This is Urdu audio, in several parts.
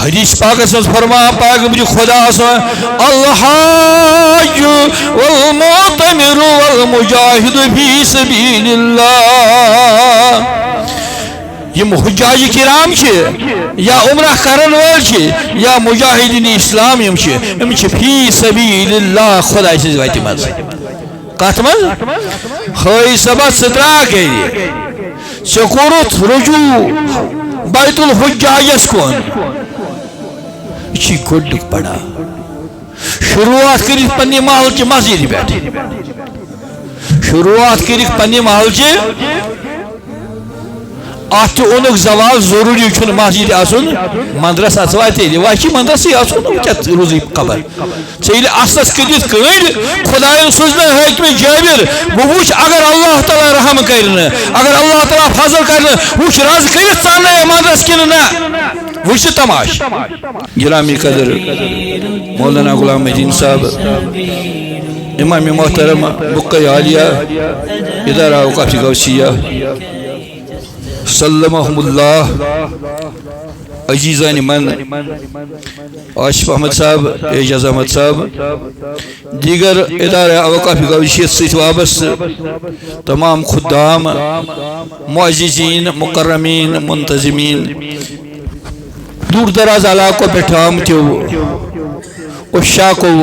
حدیث پاکس میں فرمان پاک مجھے خدا سو الحاج والمعتمر والمجاہد فی سبیل اللہ. یم حجاج کرام یا عمرہ کرن وول یا مجاہدین اسلام یم فی سبیل اللہ خدا سز وتہ مز کت مز خی صبح سترا گئی سکورت رجوع بیت الحجاجس کن یہ گڈ پڑا شروعات کرت پنہ محل چہ مسجد پہ شروعات کرت پنہ محل چہ ات اونک زوال ضروری چھ مسجد آسن مندرس اچوا تیل واقعی مندرس آسن کیا روزی خبر ژے اصلس کدت کڑ خدائن سوزن حاکم جابر بہ وچ اگر اللہ تعالیٰ رحم کرن اگر اللہ تعالیٰ فضل کرن وچ رز کرت ژانہ مندرس کن نا وچ تماش. گرامی قدر مولانا غلام الدین صاحب امام محترم بقہ عالیہ ادارہ اوقاف غوثیہ سلمہم اللہ عزیزان من آصف احمد صاحب اعجاز احمد صاحب دیگر ادارہ اوقاف غوثیت ست وابستہ تمام خدام معززین مکرمین منتظمین دور دراز علاقوں پہ آمتو عشاقو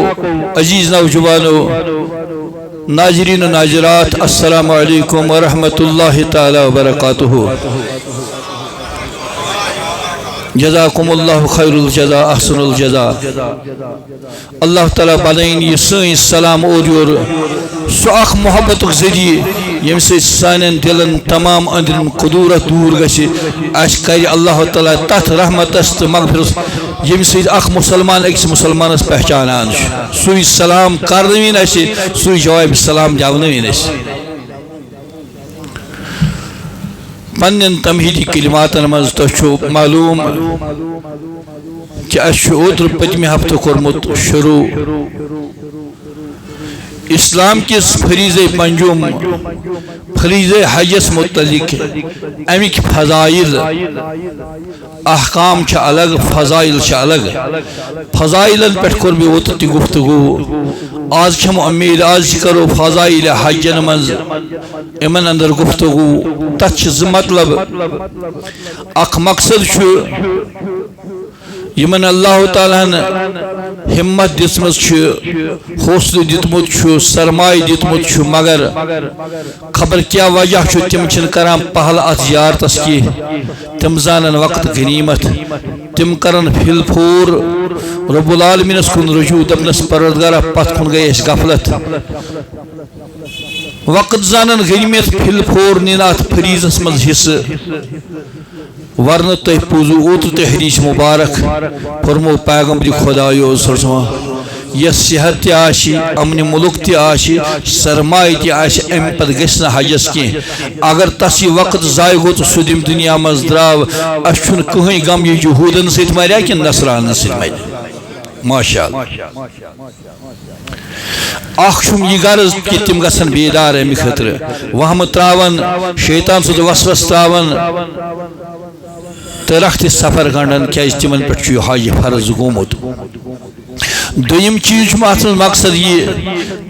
عزیز نوجوانو ناظرین و ناظرات السلام علیکم ورحمۃ اللہ تعالی وبرکاتہ. جزاکم اللہ خیر الجزا احسن الجزا. اللہ تعالیٰ بنائن یہ سن سلام اور یور سہ اخ محبت ذریعہ یم سان دلن تمام اندرم قدورت دور گژھِ اس کر اللہ تعالیٰ تتھ رحمتس تو مغفرت یم سۭتۍ اخ مسلمان أکِس مسلمانس پہچانان سُے سلام کرنوین اسہِ سُے جواب سلام دونوین اسہِ. پنن تمہیدی کلماتن مز تہ معلوم کہ اس اوتر پتمہ ہفتہ کورمت شروع اسلام کس فریضہ پنجم فریضہ حجس متعلق امک فضائل احکام چھ الگ فضائل چھ الگ فضائلن پہ کور بہ اوتر تہ گفتگو آج چھم امید آج کرو فضائل حجن مز امن اندر گفتگو تت چھ ز مطلب اخ مقصد چھ یمن اللہ تعالیٰ ہمت دتمت حوصلہ دتمت سرمایہ دتمت مگر خبر کیا وجہ تم کران پہل ات زیارتس کی تم زانن وقت غنیمت تم کرن پھل پھور رب العالمینس کن رجوع دپنس پروردگارہ پت کن گئی اس غفلت وقت زانن غنیمت پھل پھور نین ات فریضس مز حصہ ورنہ تہ پوزو اوتر تہ حدیث مبارک فرمو پیغمبر خدایو صلی یس صحت تہ آشی امن ملک تہ آشی سرمایہ تہ آشی ام پت گژھِ نہ حجس کی اگر تس یہ وقت ضائع گو تو سہ دم دنیا مز دراو اس چھن کہین غم یہ یہودن ست مریا کہ نصرانن ست مریا ماشاء اللہ. اخ چھم یہ غرض کہ تم گژھن بیدار امہ خاطر وہم تراون شیطان سُند وسوس تراون تو رخت سفر گنڈن کیا تمن پہ حج فرض گومت. دویم چیز ات مقصد یہ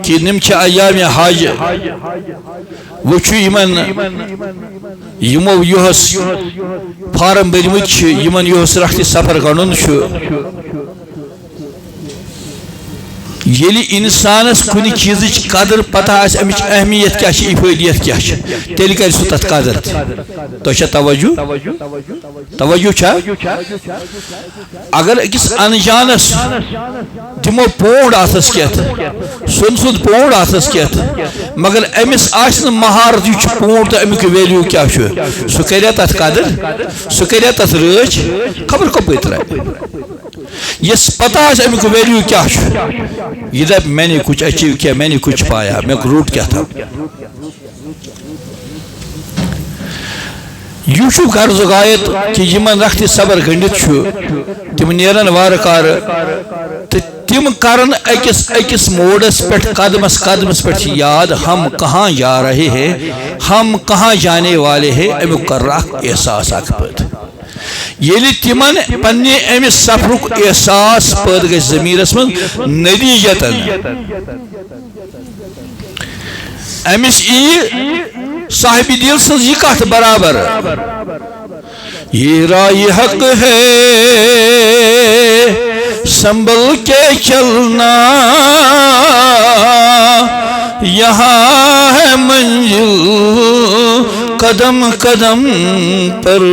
کہ نم ایام حج وچو یمو یہس فارم برمت یمن یہس رخت سفر گنڈن یلی انسانس کن چیز قدر پتہ آس امچ اہمیت کیا افادیت کیا تیل کر سہ تت قدر تو توجہ توجہ چھا اگر اکس انجانس دمو پونڈ آتس کیت سن سن پونڈ آتس کیت مگر امس آس مہارت یہ پونڈ تو امیک ویلیو کیا سہ کریا تت قدر سہ کریا تت رچ خبر کپر ترائے یس پتہ آس امیک ویلیو کیا یہ دپ میں نے کچھ اچیو کیا میں نے کچھ پایا میں روٹ کیا تھا یہ غرض غایت کہ یمن رخت صبر گنڈت تم نیرن وار کار تم کرن اکس موڈس پہ قدمس پہ یاد ہم کہاں جا رہے ہیں ہم کہاں جانے والے ہیں امیک کر احساس اک پت یلی تمن پنہ امس سفرک احساس پید گژھِ ضمیرس من نتیجتن امس صاحب دل سن یہ کت برابر یہ رائے حق ہے سنبھل کے چلنا یہاں ہے منزل قدم قدم پر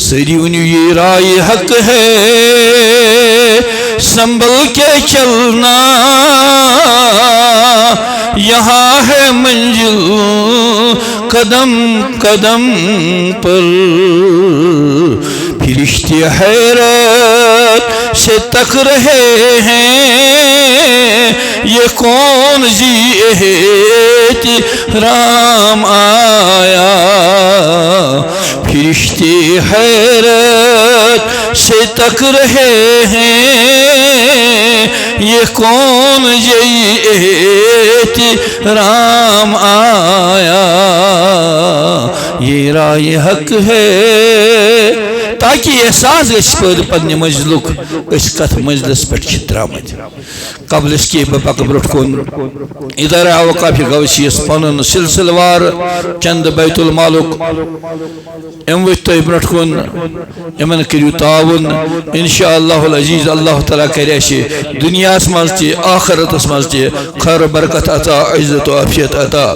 سریونی یہ رائے حق ہے سنبھل کے چلنا یہاں ہے منزل قدم قدم پر فرشتے حیرت سے تک رہے ہیں یہ کون ذی احترام آیا فرشتے حیرت سے تک رہے ہیں یہ کون ذی احترام آیا یہ رائے حق ہے تاکہ احساس گھر پنہ منزلک کت منزلس پہ درامت قبل اس کے بپک برٹ کن ادارہ اوقاف گوسیس پن سلسلہ وار چند بیت المالک ام وت تہ برٹ کن امن کرو تعاون انشاءاللہ العزیز اللہ تعالیٰ کرے دنیا مز تہ آخرتس مز تہ خیر برکت عطا عزت و عافیت عطا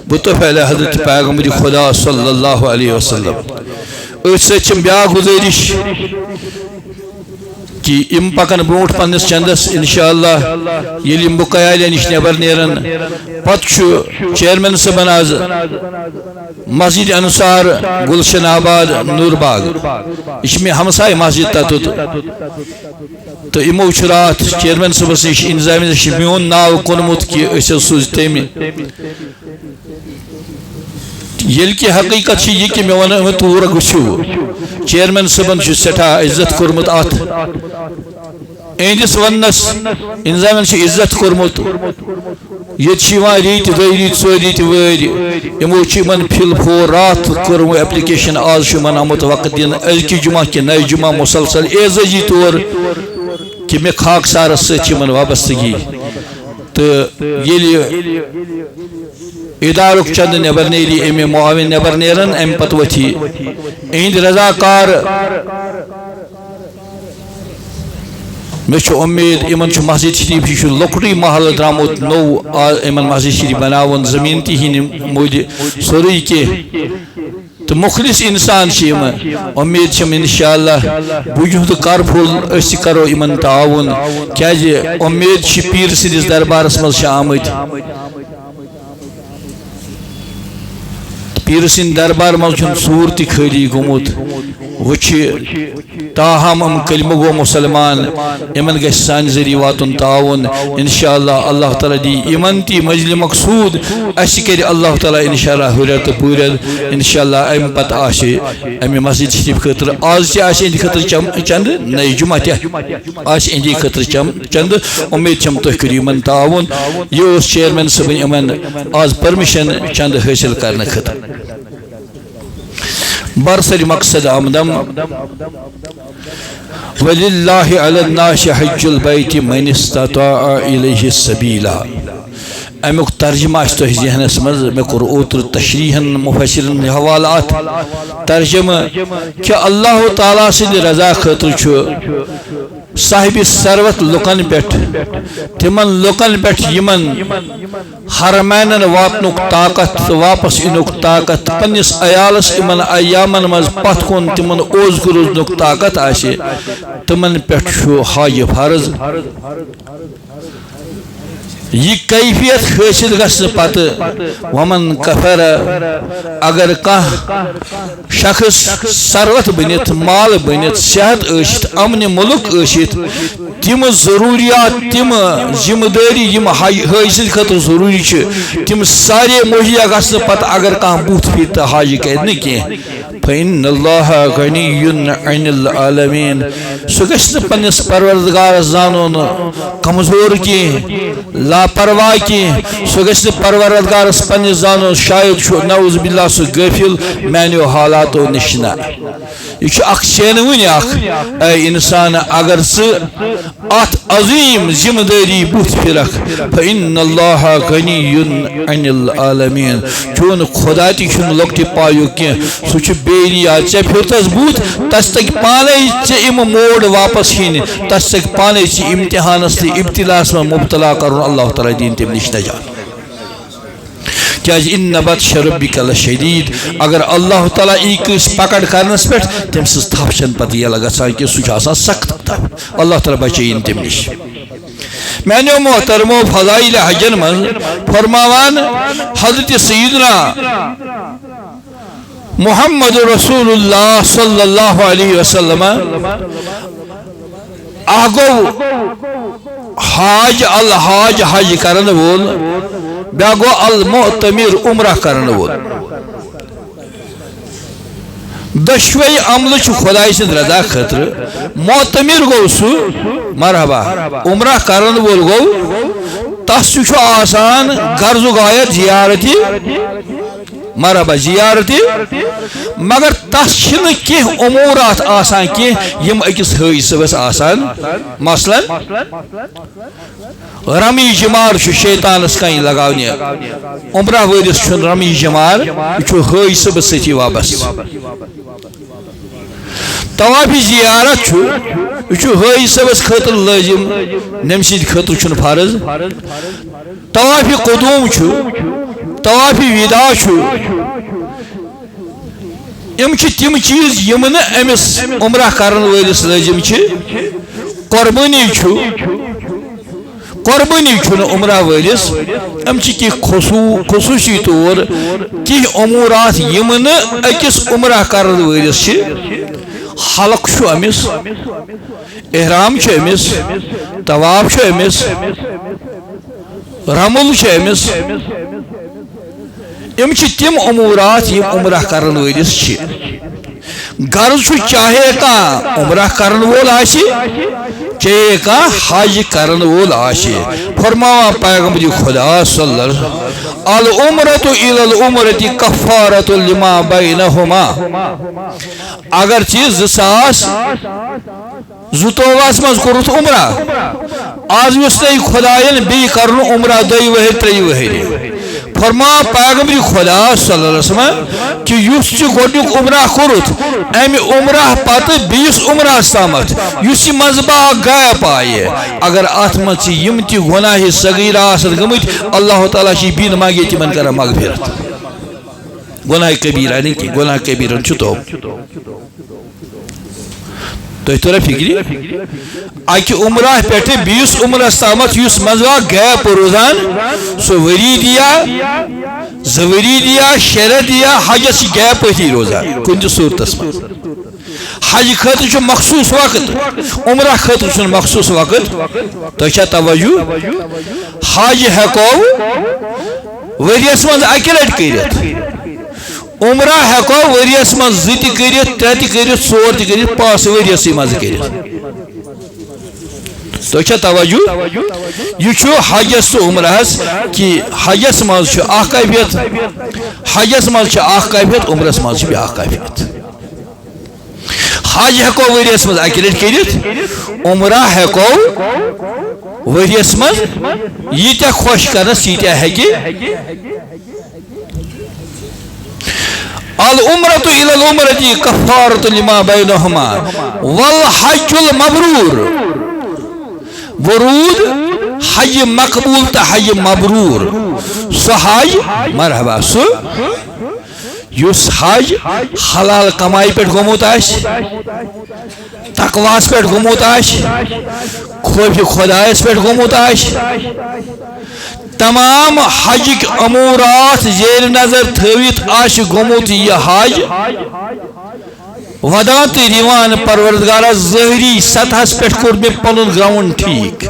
بطفیل حضرت پیغمبر خدا صلی اللہ علیہ وسلم اتھ بیا گزارش کہ ام پکن بروٹ پنس چندس انشاءاللہ یل بقیال نش نبر نیرن پتہ چیئرمین صبن آز مسجد انصار گلشن آباد نور باغ یہ ہمسائے مسجد تتھ تو امو رات چیئرمین صبس نش انتظامیہ نش میون ناو کونمت کہ سوز تم یل کہ حقیقت یہ کہ میں ون تور گھو چیئرمین صبن سٹھا عزت کورمت ات اہندس ونس انتظامیہ عزت کورمت یہ ریت دو ریت ژور ریت وری یمو پھل پھور رات کورمو ایپلیکیشن آز آمت وقت دن ازکہ جمعہ کہ نئے جمعہ مسلسل اعزازی طور کہ میں خاک سارس ستھ وابستگی تو ادارک چند نبر نیری امی معاون نبر نیرن ام پت وتھی اہند رضاکار میں امید امن مسجد شریف یہ لکٹی محل درامت نو امن مسجد شریف بناون زمین تی مود سوری کے تو مخلص انسان امید انشاءاللہ بوجھ تو کر پھول اس کرو امن تعاون کیا امید پیر سندس دربارس مز آمت پیر سند دربار مز ژور تہ خالی گومت وچ تاہم کلمہ گو مسلمان امن گھ سان ذریعہ واتن تعاون انشاءاللہ اللہ تعالیٰ دی امن تی مجل مقصود اس کر اللہ تعالیٰ انشاءاللہ حریت پورت انشاءاللہ ام پتہ امہ مسجد شریف خاطر آز اہد خاطر چند نئے جمعہ اہد خاطر چند امید چھم تھی کرو امن تعاون یہ چیئرمین صبن امن آز پرمیشن چند حاصل کرنے خاطر برسر مقصد آمدم وَلِلَّهِ عَلَى النَّاسِ حَجُّ الْبَيْتِ مَنِ اسْتَطَاعَ إِلَيْهِ السَّبِيلَ امیک ترجمہ اس تو ذہنس مز میں کور اوتر تشریحن مفسرن حوالات ترجمہ کہ اللہ تعالیٰ سند رضا خاطر صاحب ثروت لکن پہ تمن لکن پہ یمن حرمینن واتنک طاقت واپس انک طاقت پنس عیالس امن ایامن مز پت کن تمن اوز گروزنک طاقت آسے تمن پہ ہائے فرض یہ کیفیت حاصل گھن پتہ ومن کفر اگر کھانا شخص ثروت بنت مال بنت صحت اشت امن ملک اشت تم ضروریات تم ذمہ داری یم حاصل خاطر ضروری تم سارے مہیا گھن پتہ اگر کھانا بوت پھر تو حاجی کر کی فإن الله غني عن العالمين سگشن پنس پروردگار زانون کمزور کی لاپرواہ کی سگشن پروردگار پنس زانون شاید شو نعوذ باللہ سو غافل میانیو حالاتو نشنا یہ اخ شینونی اخ اے انسان اگر سے ات عظیم ذمہ داری بوت پھرک فإن الله غني عن العالمين چون خدا تی چھن لوکتی پایو کی سوچ بیریا چے پھرتس بوت تس تک پانے چے ام موڑ واپس ہین تس تک پانے چے امتحان اس ابتلاس میں مبتلا کرن اللہ تعالی دین تم نش نجات کیا ان بطش ربک لشدید اگر اللہ تعالی ایکس پکڑ کرنس پہ تم سز تھپشن پتہ یہ لگا کہ سہ سخت اللہ تعالی بچین تم نش میانیو محترمو فضائل حجن من فرماوان حضرت سیدنا محمد رسول اللہ صلی اللہ علیہ وسلم آگو حاج الحاج حج کرن وول بیاگو المعتمر عمرہ کرن وول دشوی عمل چھ خدای سند رضا خطر معتمر گو سو مرحبا عمرہ کرن وول گو تس چھ آسان غرض و غایت زیارتی مرحبا زیارتی مگر تس چھن کی امورات آسان کی یم اکس حی صبس آسان مثلا رمی جمار چھ شیطانس کہیں لگاونی عمرہ ورس چھن رمی جمار چھ حی صبس ستی وابست طواف زیارت چھ حی صبس خطر لازم نمسید خطر چھن فرض طواف قدوم چھ طواف وداع یم تم چیز یم امس عمرہ کرن ولس لازم قربانی قربانی عمرہ ولس ام کی خصوصی طور کی امورات یم اکس عمرہ کرن ولس حلق امس احرام امس طواف امس رمل امس یم تم امورات یم عمرہ کرن ولس غرض چاہے کا عمرہ کرن وول آشی چاہے کا حج کرن وول آشی فرماوا پیغمبر خدا صلی اللہ علیہ وسلم العمرۃ الی العمرۃ کفارۃ لما بینہما اگر چیز ساس زوتواس مز کرت عمرہ آز یس تی خدائن بی کرن عمرہ دئی وہر تری وہر فرما پیغمبر خدا صلی اللہ علیہ وسلم کہ یس گوڈنیک عمرہ کرت امی عمرہ پتہ بیس عمرہ سامت یس مذبح غیب آئے اگر ات مز یم تی گناہ صغیرہ آسد گمت اللہ تعالیٰ چھ بین مانگے تمن کرا مغفرت گناہ کبیرہ نہیں کہ گناہ کبیرہ چھتو تو ترہ فکری اکی عمرہ پیٹھے بیس عمرہ استامت یس مذبح غیب روزان سو وری دیا زوری دیا شرع دیا حجس غیب پیٹھی روزان کنج صورتس میں حج خطر چھ مخصوص وقت عمرہ خطر چھ مخصوص وقت تو کیا توجہ حج ہیکو وریس من اکی لٹ کرت عمرہ ہیکو وریس من زتی کرت ترتی کرت ژور تہ کرت پانچ وریس مز کرت تو کیا توجہ یہ حجس تو عمرہس کہ حجس مز اخ کیفیت حجس مز اخ کیفیت عمرس مز بیاکھ کیفیت حج ہیکو وریس مز اکی لٹ کرت عمرہ ہیکو وریس مز یہ خوش کرنس یہ ہیکہ العمرۃ الی العمرۃ کفارۃ لما بینہما والحج المبرور ورود حج مقبول تا حج مبرور سو حج مرحبا سو یس حج حلال کمائی پہ گومت تقواس پہ گومت خوف خدایس پہ گومت تمام حج امورات زیر نظر تھویت گومت یہ حج ودات ریوان پروردگارہ ظاہری سطح پہ کور میں پنن گراؤنڈ ٹھیک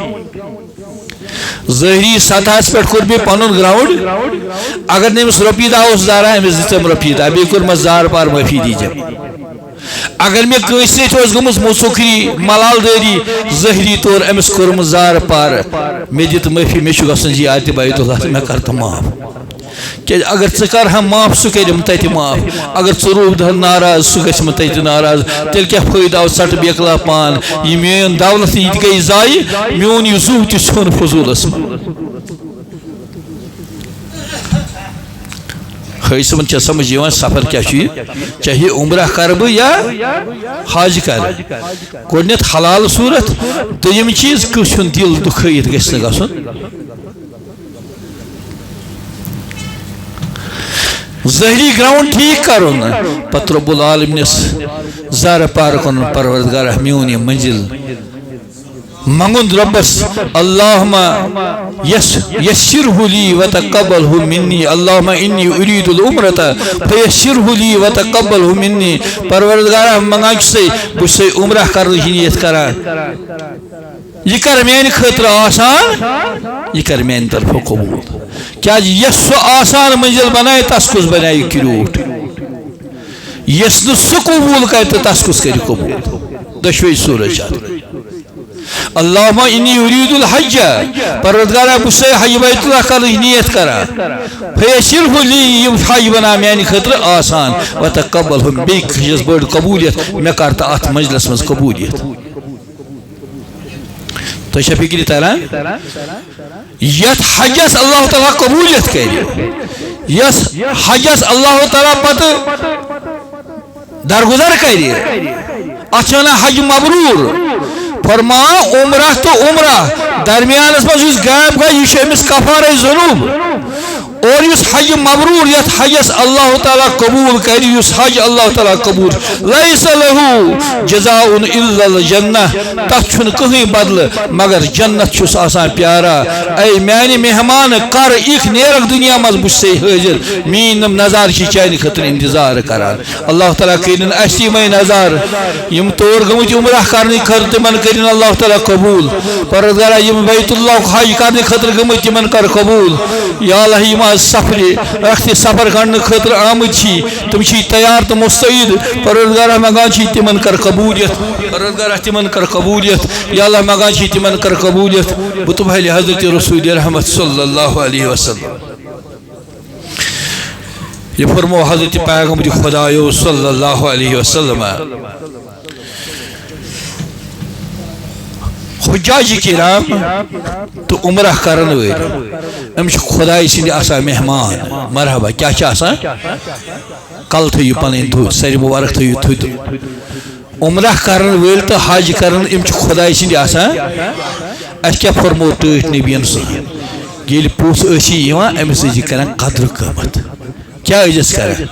ظاہری سطح پہ کور بی پن گراؤنڈ اگر نمس روپیے دہ اس دارا امس دم روپیے دہ بیس کورمس زار پار معافی دیجیے اگر میں کنس ست گمس موسوخری ملال داری ظاہری طور امس کورم زار پار مے دت معافی مے گھن زیادہ بیت اللہ مے کر تو معاف کہ اگر ژٕ کر معاف سہ کرم تتہ معاف اگر ژٕ روٗد ناراض سہ گژھِ تتہ ناراض تیل کیا فٲیدٕ آو ژٹ بیکلا پان یہ میون دولت یہ گئی ضائع میون یہ زو تہ ژھیوٚن فضوٗلس منٛز خٲلی صٲبن چھا سمجھ یوان سفر کیا چاہے عمرہ کر بہ یا حج کر گۄڈنیتھ حلال صورت دوٚیِم چیز کٲنٛسہِ ہُنٛد دل دُکھٲیِتھ گژھِ نہٕ گژھُن ظاہری گراؤنڈ ٹھیک کرن پتہ رب العالمینس زار پار کن پروردگار میون یہ منزل منگن ربس اللہم یسرہ لی وتقبلہ منی اللہم انی ارید العمرۃ فیسرہ لی وتقبلہ منی پروردگار منگان سے بس عمرہ کرنے نیت کرا یہ کر میانہ خاطر آسان یہ کر میانہ طرف قبول کیا یس سو آسان منزل بنائے تس کس بنائے کروٹ یس نہ سہ قبول کر تو تس کس کر قبول دشوی صورت اللہم انی ارید الحج پروردگارا بس حج بیت اللہ کرنے نیت کرا فیسرہ لی یہ حج بنا میانہ خاطر آسان وتقبلہ بیس بڑ قبولیت مے کر تو ات مجلس مز قبولیت تو فکر تران یت حجس اللہ تعالیٰ قبولیت کر یس حجس اللہ تعالیٰ پتہ درگزر کر ات حج مبرور فرما عمرہ تو عمرہ درمیانس مز غائب گئی یہ امس کفارہ ذنوب اور اس حج مبرور یت حجس اللہ تعالیٰ قبول کر اس حج اللہ تعالیٰ قبول لیس لہو جزاء الا الجنہ تک چھن کہیں بدل مگر جنت چھس آسان پیارا اے میانی مہمان کر ایک نیرک دنیا مز بچ سے حاضر مین نظار چی چانی خطر انتظار کران اللہ تعالیٰ کرن اشتی میں نظار یم طور گمت عمرہ کرنی خطر من کرن اللہ تعالیٰ قبول پروردگارا یم بیت اللہ حج کرنی خطر گمت من کر قبول یا اللہ یم سفر رخت سفر کرنے خاطر آمد چھی تم چھی تیار تو مستعد پروردگارہ مگان چھی تمن کر قبولیت پروردگارہ تمن کر قبولیت یا اللہ مگان چھی تمن کر قبولیت بتبہل حضرت رسول رحمت صلی اللہ علیہ وسلم یہ فرمو حضرت پیغمبر خدایو صلی اللہ علیہ وسلم حجاج کرام تو عمرہ کرن ویل امچ خدای سند آسان مہمان مرحبا کیا آسان کل تھیو پنن دھو سری مبارک تھیو تھد عمرہ کرن ویل تو حج کرن امچ خدای سند آسان اس کیا فرمو ٹھٹ نبیین صلی یل پوس اسی یوان امس ای کران قدر قیمت کیا اجس کران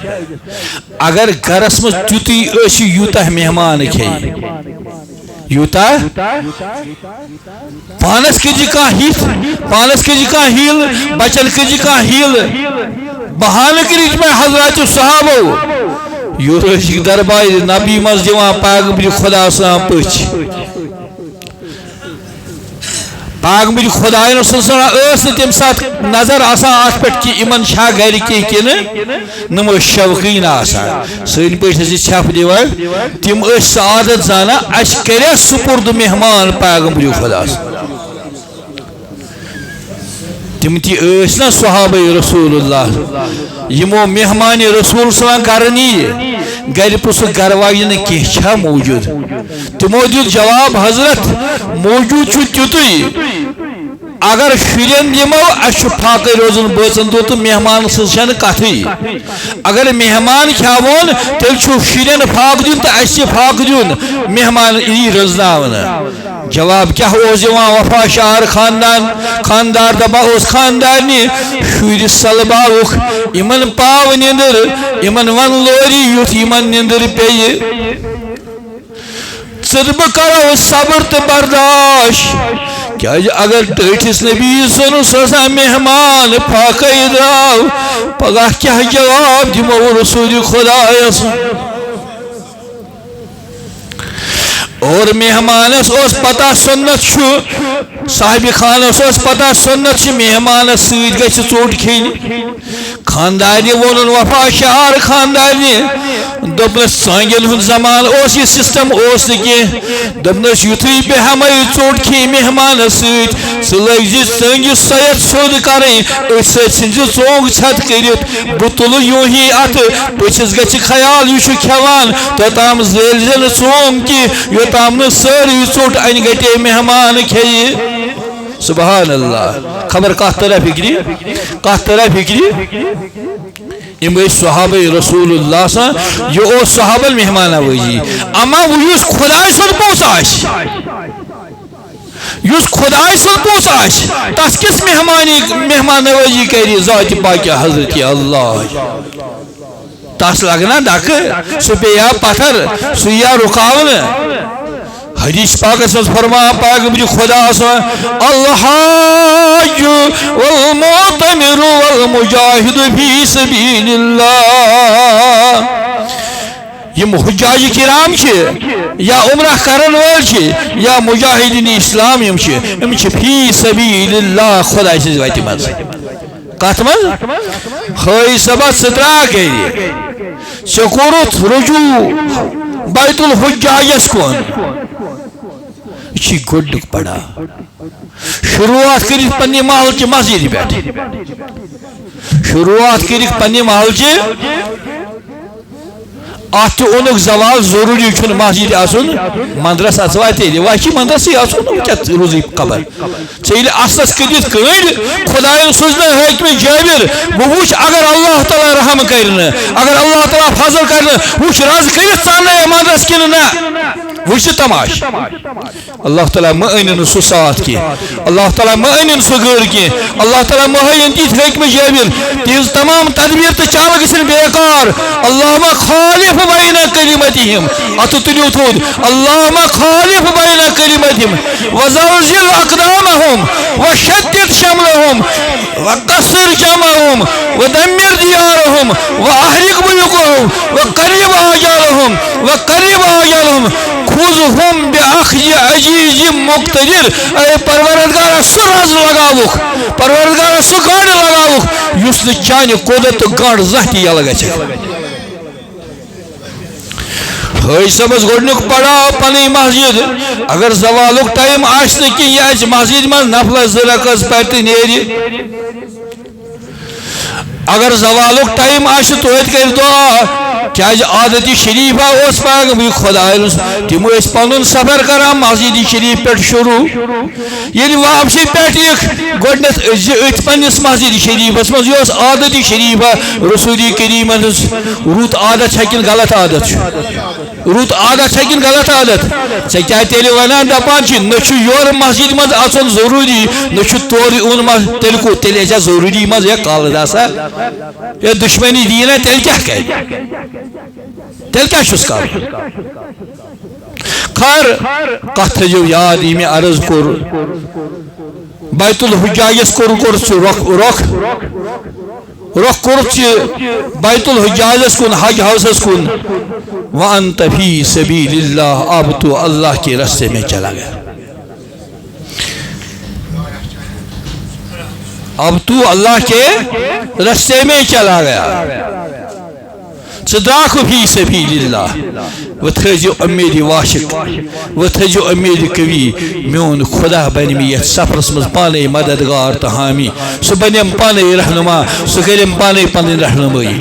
اگر گرس مز تیوتی اسی یوتہ مہمان کھیئی یوتا پانس کجی کا ہیل بچن کجی کا ہیل بہان کریج میں حضرات صحابو یوتا دربار نبی مز دیوان پیغمبر خدا سلام پچ پیغمبر خدا صلی اللہ علیہ وسلم تم ساتھ نظر آسان آت پٹ کی امن چھا گھر کی کن نمو شوقین آسان سن پہ چھپ دیوان تم سعادت زانا اس کرے سپرد مہمان پیغمبر خدا تم تی نا صحابہ رسول اللہ یمو مہمان رسول صلی اللہ علیہ وسلم کرنی گر پس گر واجن کی چھا موجود تمو دیت جواب حضرت موجود چھو تیوتوی اگر شرین دمو اس پھاقے روزن بچن دو تو مہمان سلشن کتھی اگر مہمان کھاون تیل چھو شرین پھاق دین تو اس پھاق دین مہمان ای رزناون جواب کیا ہو جوان وفا شہر خاندار دبا اس خاندانی شویر سلباوک ایمن پاو نندر ایمن ون لوری یوت ایمن نندر پیئے صرب کرو صبر تو برداشت کیا اگر ٹیٹس نبی سنو سزا مہمان پاکی دراو پگاہ کیا جواب دیمو رسول خدا اور مہمانس اس پتہ سنت صاحب خانس پتہ سنت مہمانس ست گژھِ ژوٚٹ کھیٚنۍ خاندارنہِ وونُن وفا شعار خاندارنہِ دوٚپنس ژانگٮ۪ن ہُنٛد زمان اوس یہِ سسٹم اوس نہٕ کینٛہہ دوٚپنس یُتھُے بیٚہمے ژوٚٹ کھیٚنۍ مہمانس سۭتۍ ژٕ لٲگۍ زِ ژٲنٛگِس سۄیت سیوٚد کَرٕنۍ أتھۍ سۭتۍ ژھٕنۍ زِ ژوٚنٛگ ژھٮ۪تہٕ کٔرِتھ بہٕ تُلہٕ یوٗہی اَتھٕ پٔژھِس گژھِ خیال یہِ چھُ کھٮ۪وان توٚتام زٲلۍ زِ نہٕ ژوٚنٛگ کینٛہہ یوٚتام نہٕ سٲرٕے ژوٚٹ اَنہِ گَٹے مہمان کھیٚیہِ سبحان اللہ خبر کتھ طرح فکری یم صحابہ رسول اللہ سان یہ اوس صحابہ مہمان نوازی اما یس خدائے سن پوس آس یس خدائے سن پوس آس تس کس مہمان نوازی کری ذات پاکہ حضرت اللہ تس لگنا ڈک سہ پیا پتھر سہ یا رکاون حدیث پاکس مز فرمان پاک مجھے خدا سا الحاج والمعتمر والمجاہد فی سبیل اللہ یم حجاج کرام یا عمرہ کرن وول یا مجاہدین اسلام یم فی سبیل اللہ خدا سز وت مز کت مز خی صبح سترا کر سکورت رجوع بیت الحجاجس کن یہ گڈک پڑا شروعات کر پنہ محل چہ مسجد پہ شروعات کر پنہ محل چہ ات اونک زوال ضروری چھن مسجد آسن مندرس اچوا تیل واقعی مندرس آسن روزی قبر ژیل اصلس کدت کڑ خدائن سوزن حاکم جابر بہ وچ اگر اللہ تعالی رحم کرن اگر اللہ تعالی فضل کرن وچ رز کرت ژاننے مندرس کن نا وچ تماش اللہ تعالی ما انن سو ساتھ کی اللہ تعالی ما انن سو گڑ کی اللہ تعالی ما ہین تیت حاکم جابر تیز تمام تدبیر تو چال گژھن بیکار اللہم خالف بین کلمتہم اتو تلیو تھود اللہم خالف بین کلمتہم وزلزل اقدامہم وشدد شملہم وقصر جمعہم ودمر دیارہم واحرق بیوتہم وقرب آجالہم خذہم باخذ عزیز مقتدر اے پروردگار سو رز لگاوک پروردگار سو گاڑ لگاوک یس نہ چانہ قدرت گاڑ زہتی یل گژھِ حج صبس گۄڈنیُک پڑاو پنٕنۍ مسجد اگر زوالُک ٹایم آسہِ نہٕ کینٛہہ یہِ آسہِ مسجد منٛز نفلس 2 رکعت پرِ تہٕ نیرِ اگر زوالُک ٹایم آسہِ توتہِ کرِ دعا کیاز عادت شریفہ اس پاک بھی خدا تم پن سفر کران مسجد شریف پہ شروع یل واپسی پہ گۄڈنیتھ ات پنس مسجد شریفس مز یہ عادت شریفہ رسول کریم رُت عادت کن غلط عادت رُت عادت کن غلط عادت ژے کیا تیل ونان دپان نہ یور مسجد مز اژن ضروری نہ تور اون تیل کو تیل آسیا ضروری مز یا کالد آسا یا دشمنی دینا تیل کیا کرِ تیل کیا چھُس کرُن خیر کتھ تھٲیزیو یاد یہِ مےٚ عرض کوٚر بیت الحجاجس کوٚر رخ کوٚرُتھ بیت الحجاجس کُن حج ہاؤسس کُن وانت فی سبیل اللہ اب تو اللہ کے راستے میں چلا گیا اب تو اللہ کے راستے میں چلا گیا صداق فی سبیل اللہ و تھیزیو امید واشق و تھیزیو امید قوی میون خدا بنمی یت سفرس مز پانے مددگار تو حامی سو بنیم پانے رہنما سو کریم پانے پانے رہنمائی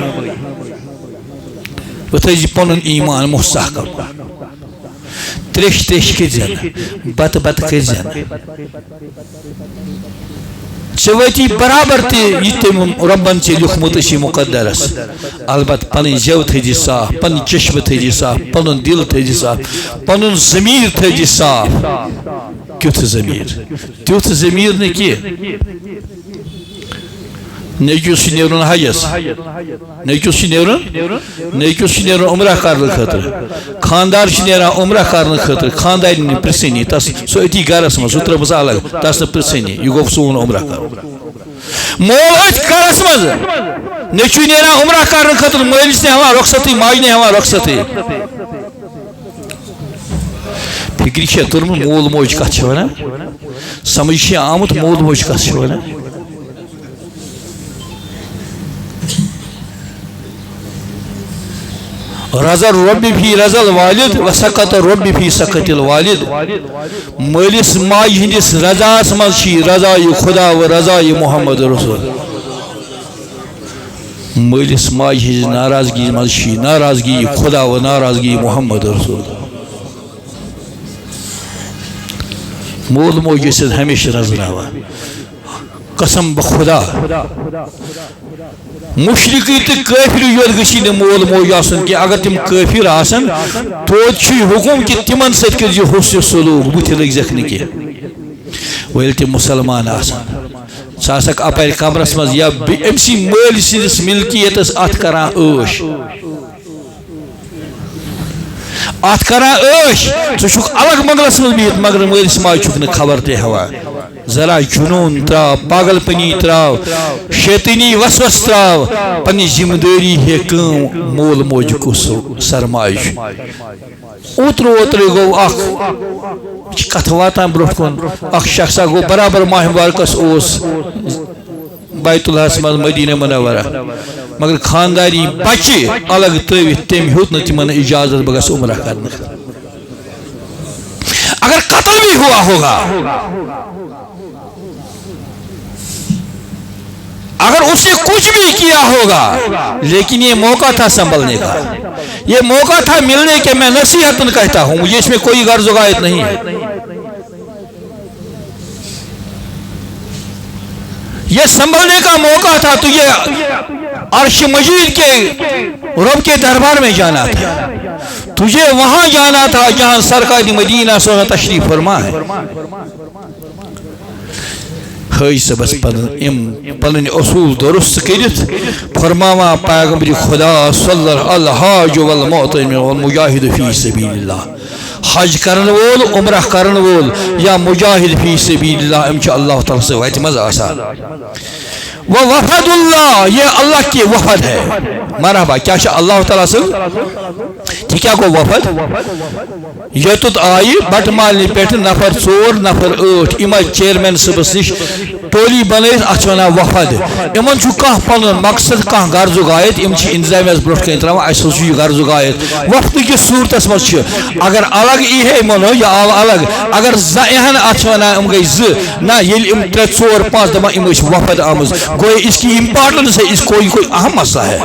و تھیزی پنن ایمان مستحکم تریش کرزن بت کرزن ژےٚ برابر تہِ یہِ تٔمۍ رۄبن ژےٚ لیوٗکھمُت چھُے مُقدرس البتہ پنٕنۍ زٮ۪و تھٲیزِ صاف پنٕنۍ چشمہٕ تھٲیزِ صاف پنُن دل تھٲیزِ صاف پنُن ضمیٖر تھٲیزِ صاف کیُتھ ضمیٖر تیُتھ ضمیٖر نہٕ کینٛہہ نیٚچوِس چھُ نیرُن حجس نیٚچوِس چھُ نیرُن عمرہ کرنہٕ خٲطرٕ خاندار چھُ نیران عمرہ کرنہٕ خٲطرٕ خاندارنہِ نہٕ پرژھٲنی تس سُہ أتی گرس منٛز سُہ ترٲوٕس الگ تس نہٕ پرژھٲنی یہِ گوٚو سون عمرہ کرُن مول أتھۍ گرس منٛز نیٚچوٗ نیران عمرہ کرنہٕ خٲطرٕ مٲلِس نہٕ ہٮ۪وان رۄخصتٕے ماجہِ نہٕ ہٮ۪وان رۄخصتٕے فکری چھے ترم مول موج کت چھے ونا سمجھ چھے آمد مول موج کت چھے ونا رضا الرب فی رضا الوالد و سقط الرب فی سقط الوالد مالس ماج ہندس رضا مز چھی رضای خدا و رضای محمد رسول مالس ماج ہندس ناراضگی مز چھی ناراضگی خدا و ناراضگی محمد رسول مول موج سے ہمیشہ رضا قسم بخدا مشرقی تو کافر یوت گسی مول موج آسن کہ اگر تم کافر آسن توت چھ حکم کہ تمن ست کر حسن سلوک بت لگزک نہ کی ویل تم مسلمان آسن ساسک اپر قبرس مز یا امسی مال سندس ملکیتس ات کران عش ات کران عش ٹھک الگ منگلس مز بہت مگر مالس ماج چھک نہ خبر تہ ہوا ذرا جنون تراو پاگل پنی تراو شیطانی وسوس تراو پنی ذمہ داری ہے کم مول موج کو سرمایش اوتر گو اخ کت واتان برو کن اخ شخصا گو برابر ماہ مبارکس اوس بیت اللہ مز مدینہ منورہ مگر خانداری بچے الگ تروت تم ہیوت نہ تمن اجازت بہ گژھٕ عمرہ کرنے اگر قتل بھی ہوا ہوگا اگر اس نے کچھ بھی کیا ہوگا لیکن یہ موقع تھا سنبھلنے کا یہ موقع تھا ملنے کے میں نصیحت کہتا ہوں مجھے اس میں کوئی غرض و غایت نہیں ہے یہ سنبھلنے کا موقع تھا تو یہ عرش مجید کے رب کے دربار میں جانا تھا تجھے وہاں جانا تھا جہاں سرکار مدینہ صلی تشریف فرما ہے خی صبس پن اصول درست کرت فرماوا پیغمبر خدا صلی الحاج والمعتمر والمجاہد فی سبیل اللہ حج کرن وول عمرہ کرن وول یا مجاہد فی سبیل اللہ امچ اللہ تعالی سے ویت مز آسان وفد اللہ یہ اللہ کی وفد ہے مرحبا کیا اللہ تعالیٰ سے کیا کو وفد یوتت آئی بٹ مالنی پیٹھ نفر 4 نفر 8 اما چیئرمین صبس نش ٹولی بنائت اتھ ونان وفد امن کھانا پن مقصد کھانا غرض و غایت ام انتظامیہ برو کن تران اس یہ غرض و غایت وفد کس صورتس مز اگر الگ ای ہے منو یا آو الگ اگر زہن اتھ ونان ام گئی نہ یل ام 3 4 5 دپان ام وفد آمز گویا اس کی امپارٹنس ہے اس کوئی اہم مسئلہ ہے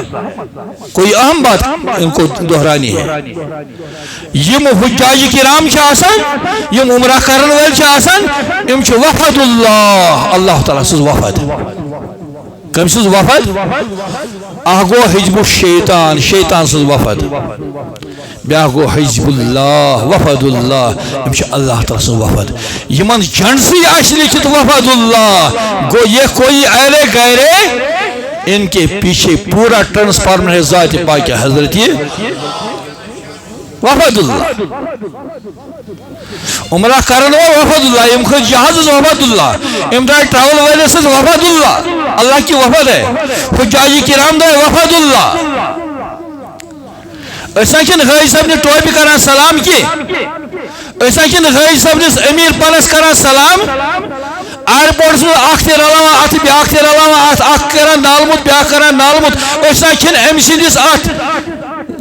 کوئی اہم بات ان کو دہرانی ہے یم حجاج کرام چھ آسان یم عمرہ کرن ویل چھ آسان یم چھ وفد اللہ اللہ تعالیٰ سز وفد کم سز وفد گو حزب الشیطان شیطان سز وفد بیا گو حزب اللہ وفد اللہ یم چھ اللہ تعالیٰ سز وفد یمن جھنڈسی آش لکھت وفد اللہ گو یہ کوئی ایرے گیرے ان کے پیچھے پورا ٹرانسفارمر ہے ذات پاک حضرت یہ وفد اللہ عمرہ کرن وول وفد اللہ ام خود جہاز وفد اللہ ام درائی ٹراول ویلس وفد اللہ اللہ کی وفد ہے حجاج کرام دے وفد اللہ ایسا کن غیر صاحب نے ٹوپی کران سلام کی ایسا کن غیر صاحب نے امیر پلس کران سلام ایئرپورٹس میں اخ رلاوان ات بیاکھ رلاوان ات اخ کران نالمت بیاکھ کران نالمت ایسا کن ام سندس ات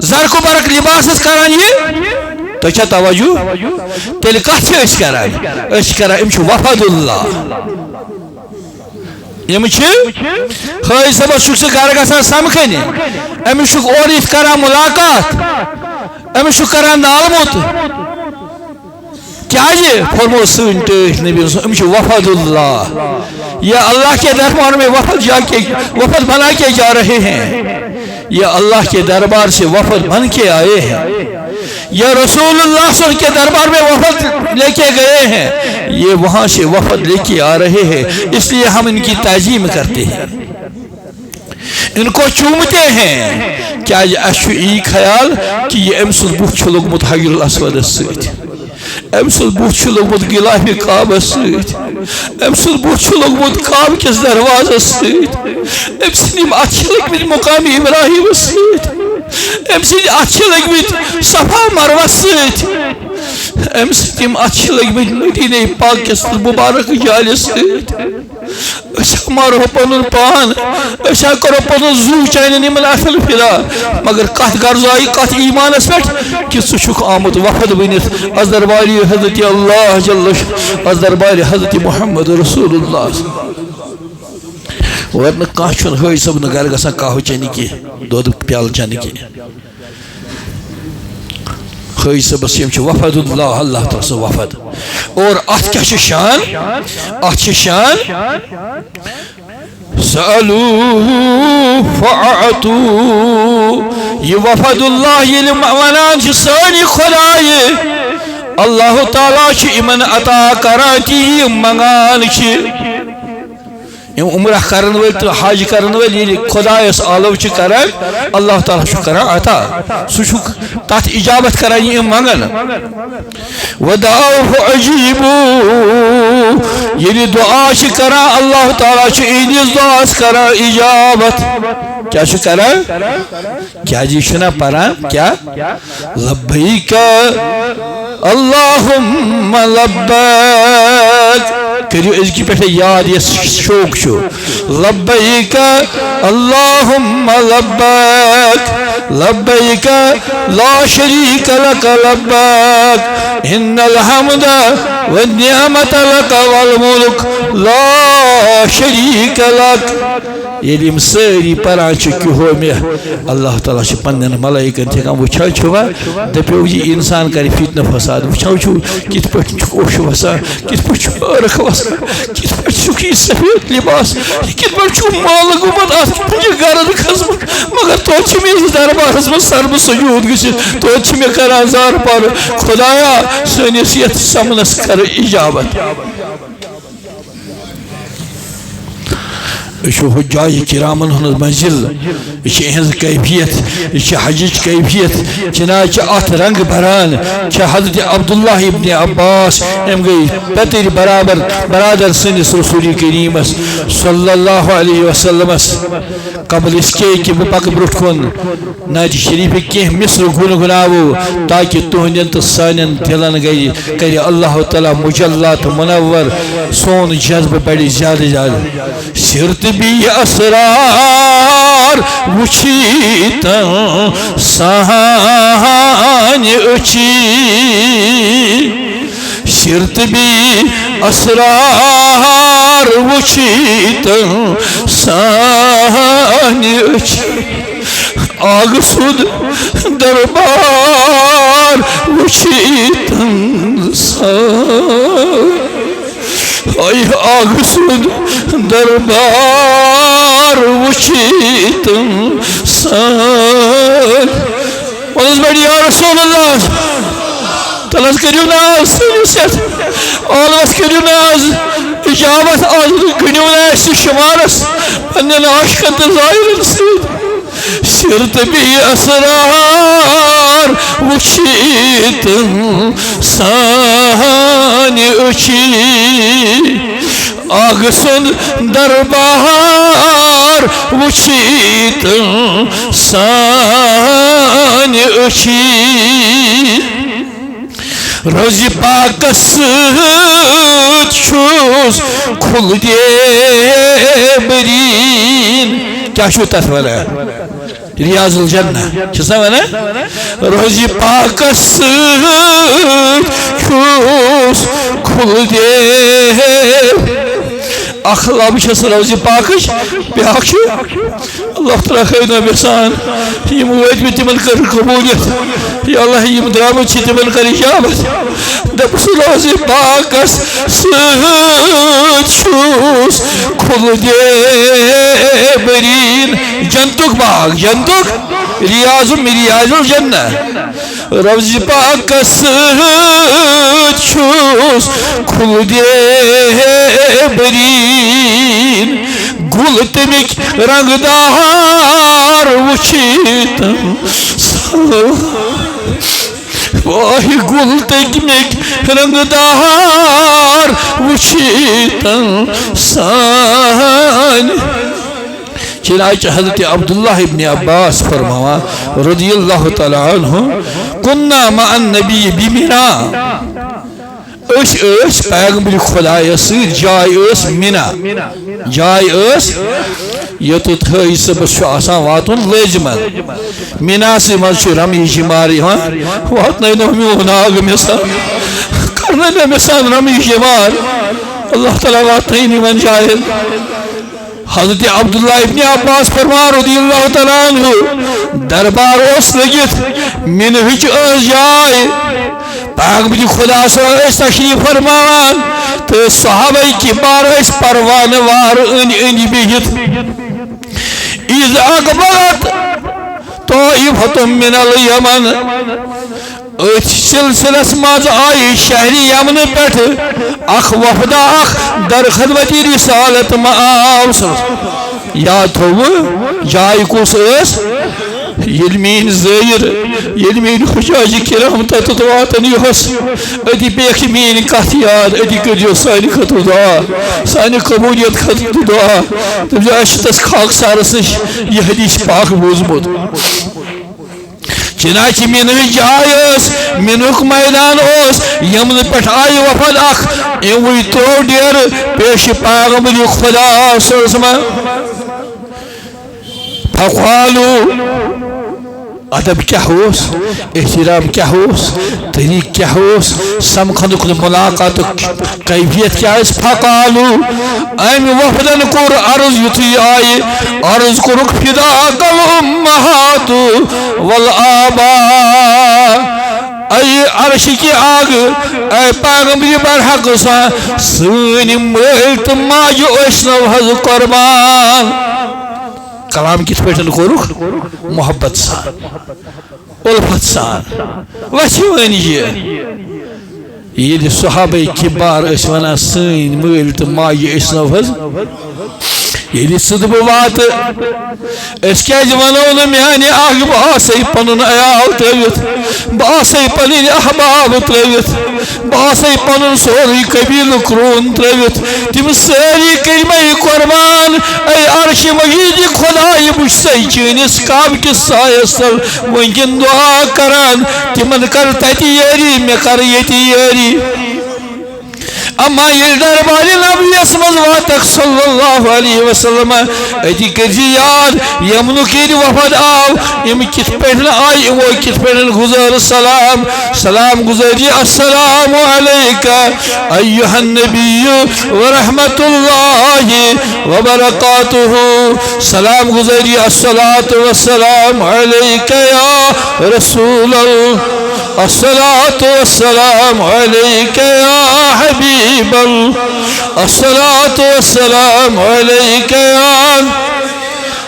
زرق و برق لباسس کران یہ تو چھا توجہ تیل کت چھ کران ام چھ وفد اللہ یم خی صبح چھ سہ گھر گژھان سمکھن امس چھ اور یت کران ملاقات امس چھ کران نالمت کیا یہ فرمو سن ٹھٹ نبی ام چھ وفد اللہ یہ اللہ کے دربار میں وفد بنا کے جا رہے ہیں یہ اللہ کے دربار سے وفد بن کے آئے ہیں یہ رسول اللہ صلی اللہ علیہ وسلم کے دربار میں وفد لے کے گئے ہیں یہ وہاں سے وفد لے کے آ رہے ہیں اس لیے ہم ان کی تعظیم کرتے ہیں ان کو چومتے ہیں کیا یہ اشوئی خیال کہ یہ امسل بوچھ لوگمت حجر الاسود سید امسل بوچھ لوگمت غلاف کعبہ سید امسل بوچھ لوگمت کعبہ کس دروازہ سید امسل اچھی لگمت مقام ابراہیم سید امسل اچھی لگمت صفا مروہ سید ام ستیم اچھ لگمت مدینہ پاک کس مبارک جالس مارو پن پان کرو پن زو چین نمن اصل پھرا مگر کت غرض آئی کت ایمانس پہ کہ سہ آمت وفد بنت از دربار حضرت اللہ جل از دربار حضرت محمد رسول اللہ ورنہ کھانا حج صبن گھر گا قہوہ چنہ کی دودھ پیالہ چنہ کی حج صبس وفد اللہ اللہ تعالی سن وفد اور ات کیا شان ات شان سألوا فأعطوا یہ وفد اللہ یل ونان سانی خدای اللہ تعالی امن عطا کراتی منگان عمرہ کرن ول تو حج کرن ول یہ خدایس آلو کران اللہ تعالی کران عطا سہ تات اجابت کران یہ منگن ودعوه اجیبوا یہ دعا کران اللہ تعالی انس دعا کران اجابت کیا کران کیا جی شنا پران کیا لبیک اللہم لبیک کریو اس کی پہلے یاد یہ شوق شو لبیک اللہم لبیک لبیک لا شریک لک لبیک ان الحمد والنعمت لک والملک لا شریک لک یہ ساری پران ہو میں اللہ تعالیٰ پن ملائکن تھان وچھا چھوا دپو یہ انسان کر فتنہ فساد وچھو چھو کت پہ اوش وسان کت پہ عرق وسان کت پہ یہ سفید لباس کت پہ مال گومت ات گرد کھسمت مگر توت میرے دربارس من سرب سجود گھت توت میں کران زار پار خدایا سنس یت سمنس کر اجابت یہ حجاج کرامن ہند منزل یہ کیفیت یہ حج کیفیت چنانچہ ات رنگ بران حضرت عبداللہ ابن عباس ام گئی پتر برابر برادر سنس رسول کریمس صلی اللہ علیہ وسلم قبل اس کے کہ بہ پک برٹ کن نعت شریف کی مصر گنگناو تاکہ تہندین تو سانین دلن گئی کر اللہ تعالی مجلات منور سون جذب بڑی زیادہ زیادہ سرت بھی اسرار وچیتا سہان اچھی سرت بھی اسرار وچیتا سہان اچھی آگ سود دربار وچیتا سہان ای آگ سود دربار وچیت سان ونس بڑی یا رسول اللہ تلس کریو ناز سنیسیت آلوس کریو ناز اجابت آز گنیو ناز شمارس پنن عاشقت ظاہر سید سرت بھی اسرار وچیت سان اچھی آگ سن دربار وچیت سان اچھی روز پاکس چھوس کھل دے برین کیا شو تفرہ ریاض الجنہ چسا ونا روز پاکس چھوس کھل دے اخلاب چھس روز پاکش بیاکش اللہ تعالیٰ خیرنا بحسان یم وید میں تمن کر قبولیت یا اللہ یم درامت چی تمن کر اجابت دپس روز پاکس چھوس کھل دے برین جنتک باغ جنتک ریاض الجنہ روز پاکس چھوس کھل دے برین گل تمک رنگدار وچیت واہ گل تمک رنگدار وچیت سان چنانچہ حضرت عبداللہ ابن عباس فرماوا رضی اللہ تعالی عنہ كنا مع النبي بمنا اس پیغمبر خدا سۭتۍ جاے ٲس منا جاے ٲس یوٚتَتھ تھٲے صُبحس چھُ آسان واتُن لٲزمن مِناسٕے منٛز چھُ رمی شمار یِوان واتنٲیِنو میون ناگ مےٚ سان کرنٲیِنو مےٚ سان رمی شمار اللہ تعالیٰ واتنٲیِن یِمن جاین حضرت عبداللہ ابن عباس فرمان رضی اللہ تعالیٰ عنہ دربار اوس لٔگِتھ مِنہٕچ ٲس جاے پیغمبر خدا صلی اللہ علیہ وسلم تشریف فرمان تو صحابہ کبار اس پروانہ وار ان بہت اذ اقبلت طائفۃ من الیمن ات سلسلس مز آئی شہری یمن پہ اخ وفد اخ در خدمت رسالت معاوس یاد تھو جائے کس اس یل مین زیر یل مین حجاج کرام تتھ واتن یہس ادی بیک مین کت یاد ادی کرو سانہ خطر دعا سانہ قبولیت خطر دعا تم تس خاک سارس نش یہ حدیث پاک بوزمت چنانچہ مینہ جائے مینک میدان اس یمن پہ آئی وفد اخ اوی ترو ڈیر پیش پیغمبر خدا صلی اللہ علیہ وسلم فقالو ادب کیا ہوس احترام کیا ہوس طریق کیا ہوس سمکھنک ملاقات کیفیت کیا اس فقالو ایم وفدن کور عرض یتھی آئی عرض کرک فدا الامہات والآباء اے عرش کی آگ اے پیغمبر برحق سا سن ملت ماجو اشنو حض قربان کلام کس پیٹن کورک محبت سان الفت سان وچھوانی یہ صحابہ کبار اس ونا سین مل تو ماجہ اشنو حض یہ صدب وات اس کیا ونو نا میانہ آگ باسی پنن عیال تروت باسی پنن احباب تروت باسی پنن سوری قبیل کرون تروت تم ساری کلمہ قربان اے عرش مجید خدای بچ چینس کعب کس سایس تل ونکن دعا کران تمن کر تتی یاری میں کر یتی یاری اما یہ دربار نبی اسمد واتک صلی اللہ علیہ وسلم ایتی کرجی یاد یمنو کی وفد آو یم کت پیٹھن آئی وہ کت پیٹھن گزر سلام سلام گزر جی السلام علیکہ ایوہ النبی ورحمت اللہ وبرکاتہ سلام گزر جی الصلاة والسلام علیکہ یا رسول اللہ الصلاة والسلام عليك يا حبيب الله الصلاة والسلام عليك يا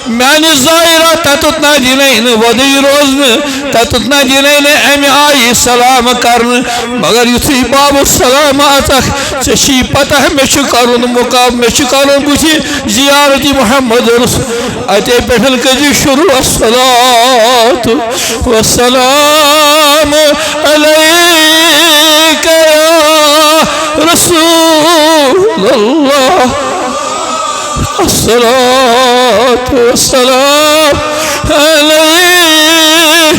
میانی ظاہرہ تتنا دینین ودی روزن تتنا دینین امی آئی سلام کرن مگر یتھی باب السلام آتاک چشی پتہ میں شکرن مقام میں شکرن بچی زیارتی محمد رسول اتے پیٹھل کجی شروع الصلاة والسلام علیکہ یا رسول اللہ الصلاة والسلام علیہ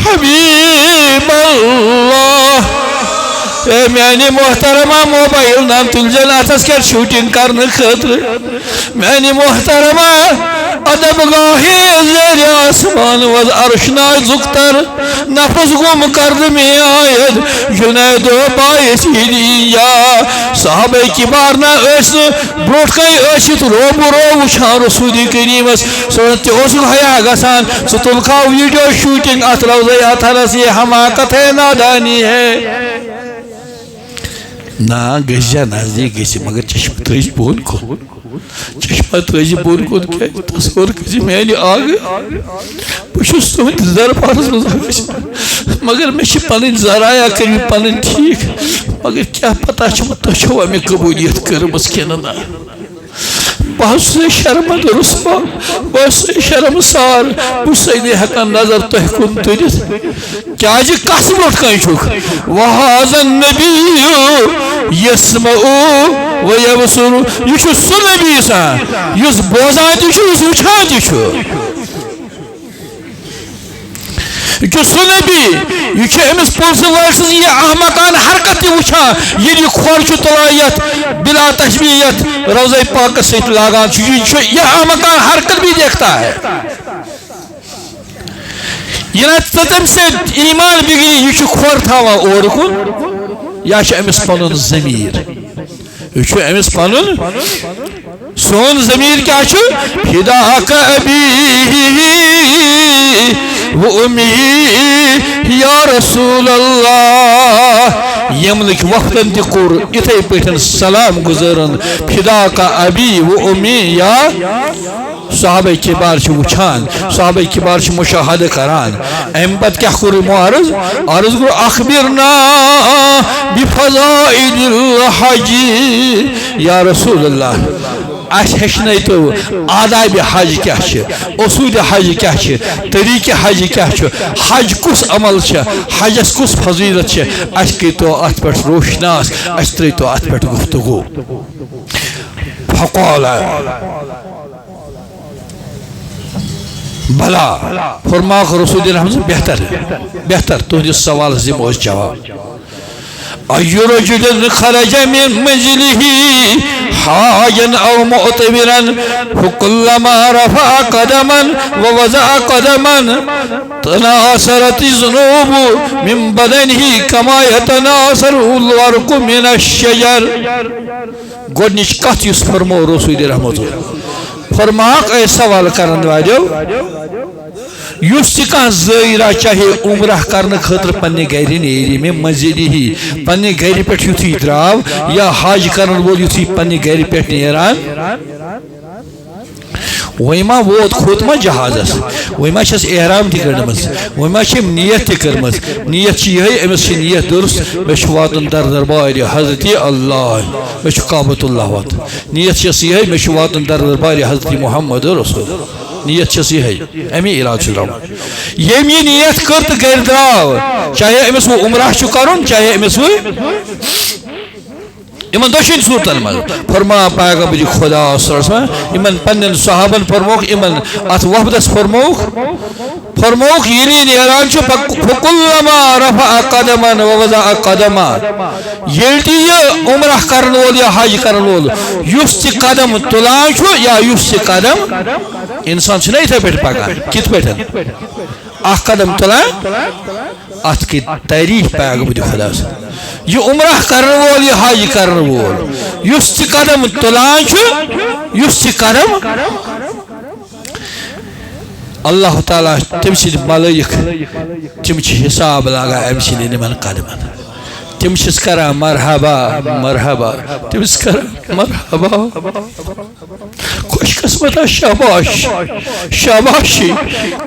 حبیب اللہ میانی محترمہ موبائل نام تلجن آتاس کر شوٹنگ کرنے خطر میانی محترمہ ادب گاہی زیر آسمان وز عرشنائی زکتر نفس گم کرد میں آید جنید و باعث ہی یا صحابہ کبارنا اس بروٹ کئی اشت روب رو وشان رسولی کریم سنتی اوسن حیاء گسان ستلکا ویڈیو شوٹنگ اتلو زیاد حرسی حماقت ہے نادانی ہے نا گزیا نزدیک گسی مگر چشم تریج بون کو چشمہ تریج بون کو کیا تصور کسی میلی آگے بشس تمہیں دربارس مزاقش مگر میں پنن ذرائع کری پنن ٹھیک مگر کیا پتہ چمتا چھو ہمیں قبولیت کرمس کیننا بہت سے شرمد رسوا بہت سے شرم سار بسیدی حقا نظر تحکن تجد کیا جی قسم اٹھکائی چھوک وَهَذَا النَّبِيُّ يَسْمَعُ وَيَبْصُرُ یہ چھو سن نبی سا یس بوزان تی چھو یس وچھان تی چھو یہ سہ نبی یہ امس پلسہ وال سن یہ احمقان حرکت وچھان یہ کھور تلان یت بلا تشبیہت روضہ پاک ست لاگان یہ احمقان حرکت بھی دیکھتا ہے یہ نہ تم سے ایمان بگڑی یہ کھور تھاوا اور کن یا امس پنن ضمیر یہ امس پنن سون ضمیر کیا فداک ابی و امی یا رسول اللہ یملک وقتن تہ کور اتھے پٹھن سلام گزارن فداک ابی و امی یا صحابہ کبار وچھان صحابہ کبار مشاہدہ کران ام پت کیا کور عرض کور اخبرنا بفضائل الحج یا رسول اللہ اس ہشن تو آداب حج کیا اصول حج کیا طریق حج کیا حج کس عمل حجس کس فضیلت اس تو ات پہ روشناس اس تر تو ات پہ گفتگو فقال بلا فرماک رسول اللہ بہتر تہندس سوال دمو جواب أي رجل خرج من منزله حاجا أو معتبرا فكلما رفع قدما ووضع قدما تناثرت الذنوب من بدنه كما يتناثر الورق من الشجر گۄڈنِچ کتھ یُس فرمو رسول رحمت فرماک اے سوال کرن واجو یُس تہِ کانٛہہ زٲیرا چاہے عمرہ کرنہٕ خٲطرٕ پننہِ گرِ نیرِ مےٚ منزِلہِ ہی پننہِ گرِ پٮ۪ٹھ یُتھُے درٛاو یا حج کرن وول یُتھُے پننہِ گرِ پٮ۪ٹھ نیران وۄنۍ ما ووت کھوٚت ما جہازس وۄنۍ ما چھس احرام تہِ کٔڑمٕژ وۄنۍ ما چھم نیت تہِ کٔرمٕژ نیت چھِ یِہے أمِس چھِ نیت درست مےٚ چھُ واتُن در دربارِ حضرت اللہ مےٚ چھُ کعبۃ اللہ واتُن نیت چھس یِہے مےٚ چھُ واتُن در دربارِ حضرت محمد رسول نیت چھس یِہے امی علاج چھُ درٛاوُن ییٚمۍ یہِ نیت کٔر تہٕ گرِ درٛاو چاہے أمِس وۄنۍ عمرہ چھُ کرُن چاہے أمِس وۄنۍ یمن دۄشوٕنی صوٗرتن منٛز فرما پیغمبر خدا صلی اللہ علیہ وسلم یمن پننٮ۪ن صحابن فرمووُکھ یمن اتھ وفدس فرمووُکھ ییٚلہِ نیران چھُ فکلما رفع قدما ووضع قدما ییٚلہِ تہِ یہِ عمرہ کرن وول یا حج کرن وول یُس تہِ قدم تُلان چھُ یا یُس تہِ قدم انسان چھُنہ یِتھے پٲٹھۍ پکان کِتھ پٲٹھۍ اکھ قدم تُلان ات کی تعریف پیغمبر خدا یہ عمرہ کرن وول یہ حج کرن وول یُس تہِ قدم تُلان چھُ یُس تہِ قدم اللہ تعالیٰ تم سٕنٛدۍ ملائک تم چھِ حساب لاگان امہِ سٕنٛدٮ۪ن یِمن قدمن تم چھِس کران مرحبا مرحبا تمس کران مرحبا خوش قسمت شاباش شاباشی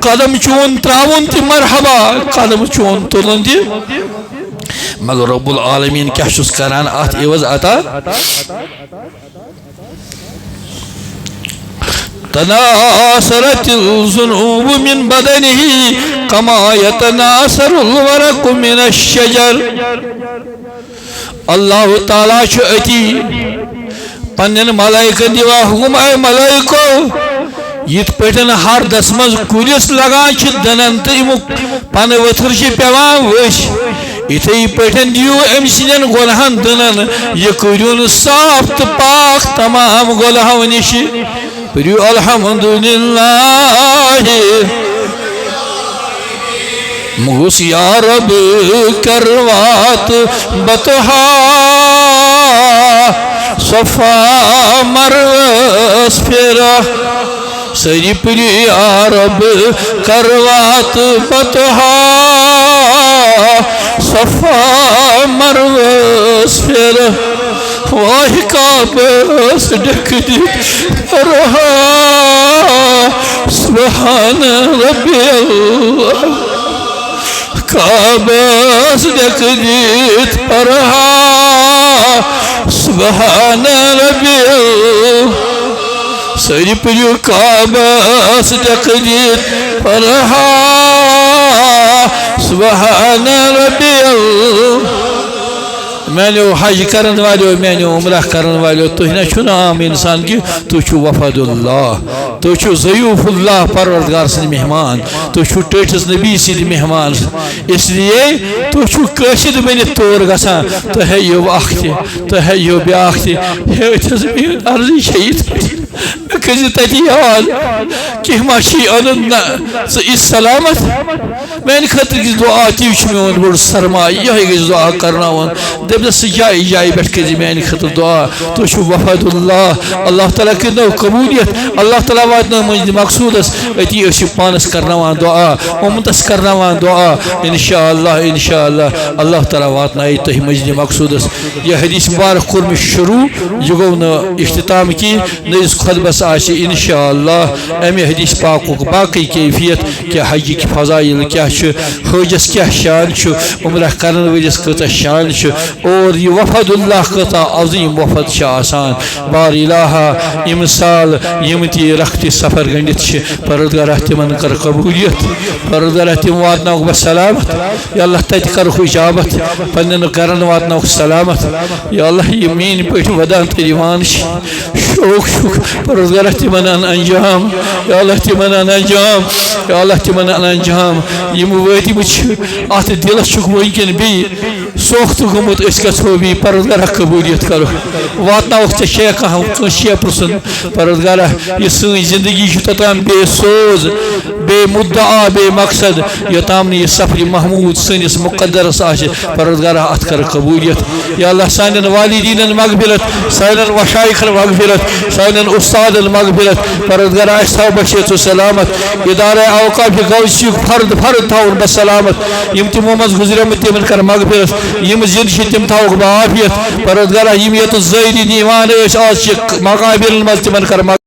قدم چون تراون تہِ مرحبا قدم چون تُلن تہِ مگر رب العالمین کیا چھُس کران اتھ عوض عطا تناثرت الذنوب من بدنه كما يتناثر الورق من الشجر اللہ تعالیٰ چھُ أتی پننٮ۪ن ملائکن دِوان حُکم اے ملائکو یِتھ پٲٹھۍ ہردس منٛز کُلِس لگان چھِ دنن تہٕ امیُک پنہٕ ؤتھٕر چھِ پیوان ؤسۍ یِتھے پٲٹھۍ دِیِو أمۍ سٕنٛدٮ۪ن گۄنہن دٕنن یہِ کٔرِوُن صاف تہٕ پاک تمام گۄنہو نِش پٔرِو الحمدُللہ مغُس یا رب کر وات بتہا صفا مروس پھرا سری پٔرِو یا رب کر وات بتہا صفا مروس پھرا واہ کعبس ڈھک دِتھ رہا سبحان ربی اللہ کعبس ڈھک دِتھ رہا سبحان ربی اللہ سٲری پٔرِو کعبس ڈھک دِتھ رہا سبحان ربی اللہ میانو حج کرن والو میانو عمرہ کرن والو تھی نہ چھو عام انسان کی تو چھو وفد اللہ تو چھو ضیوف اللہ پروردگار سن مہمان تو چھو ٹیٹس نبی سن مہمان اس لیے تو چھو کشد بنت طور گسان تو ہے یہ اخت تو ہے یہ بیاخ ہے عرضی شہید کسی تتی یاد کہ ماشی ان اس سلامت میں خطر کی دعا تیوچ میون بڑ سرمایہ یہ گز دعا کرنا دب جائے جائے بیٹھ کے میں خطر دعا تو چھو وفد اللہ اللہ تعالیٰ کرنو قبولیت اللہ تعالیٰ واتنو مجد مقصود اتی اسی پانس کرنا دعا امتس کرنا دعا انشاءاللہ اللہ تعالیٰ واتنا ای تہ مجد مقصود یہ حدیث مبارک قرم شروع یہ گو نا اختتام کی نئیس خطبس آشی انشاءاللہ امی حدیث پاکو باقی کیفیت کیا حج کی فضائل کیا چھو حجس کیا شان چھو عمرہ کرن وجس کتا شان چھو اور یہ وفد اللہ کتا عظیم وفد شاہ آسان بار الہا امثال یمتی رختی سفر گنڈت چھ پردگار احتمن کر قبولیت پردگار احتم واتنا بسلامت یا اللہ تیت کر اجابت پنن کرن واتنا سلامت یا اللہ یہ مین پیٹ ودان تیریوان شوق پردگار احتمنان انجام یا اللہ احتمنان انجام یا اللہ احتمنان انجام یہ مویتی بچ آت دل شک ممکن بھی سوخت گمت اس کا بھی پردگار قبولیت کرو واتنا وقت شیخ شیخ پرسن پردگار یہ سن زندگی توتام بے سوز بے مدعا بے مقصد یوتام یہ سفر محمود سنس مقدرس آشے پردگار ات کر قبولیت یا اللہ سانن والدین مغفرت سانن مشایخ مغفرت سانن استاد مغفرت پردگار اشتاو بشیت و سلامت ادارہ اوقاف گوشی فرد تاؤن بسلامت یم تمومز گزرمت تمن کر مغفرت یم زند تم تاؤک بعافیت پردگار یم یت زیدی دیوان آج مقابل مز تمن کر